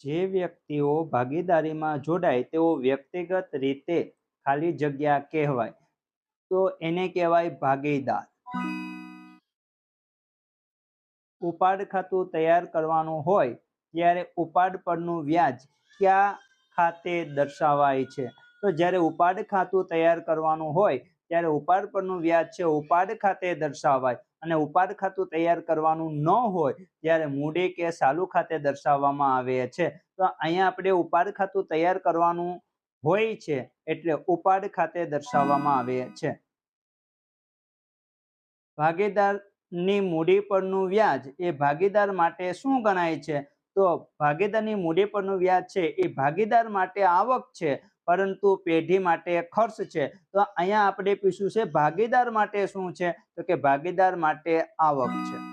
જે વ્યક્તિઓ ભાગીદારીમાં જોડાય તેઓ વ્યક્તિગત રીતે ખાલી જગ્યા કહેવાય, તો એને કહેવાય ભાગીદાર. ઉપાડ ખાતું તૈયાર કરવાનું હોય ત્યારે ઉપાડ પરનું વ્યાજ કયા ખાતે દર્શાવાય છે? તો જ્યારે ઉપાડ ખાતું તૈયાર કરવાનું હોય ત્યારે ઉપાડ પરનું વ્યાજ છે ઉપાડ ખાતે દર્શાવાય, અને ઉપાડ ખાતું તૈયાર કરવાનું ન હોય ત્યારે મૂડી કે ચાલુ ખાતે દર્શાવવામાં આવે છે. તો અહીંયા આપણે ઉપાડ ખાતું તૈયાર કરવાનું હોય છે એટલે ઉપાડ ખાતે દર્શાવવામાં આવે છે. ભાગીદારની મૂડી પરનું વ્યાજ એ ભાગીદાર માટે શું ગણાય છે? તો ભાગીદારની મૂડી પરનું વ્યાજ છે એ ભાગીદાર માટે આવક છે, પરંતુ પેઢી માટે ખર્ચ છે. તો અહીંયા આપણે પૂછ્યું છે ભાગીદાર માટે શું છે? તો કે ભાગીદાર માટે આવક છે.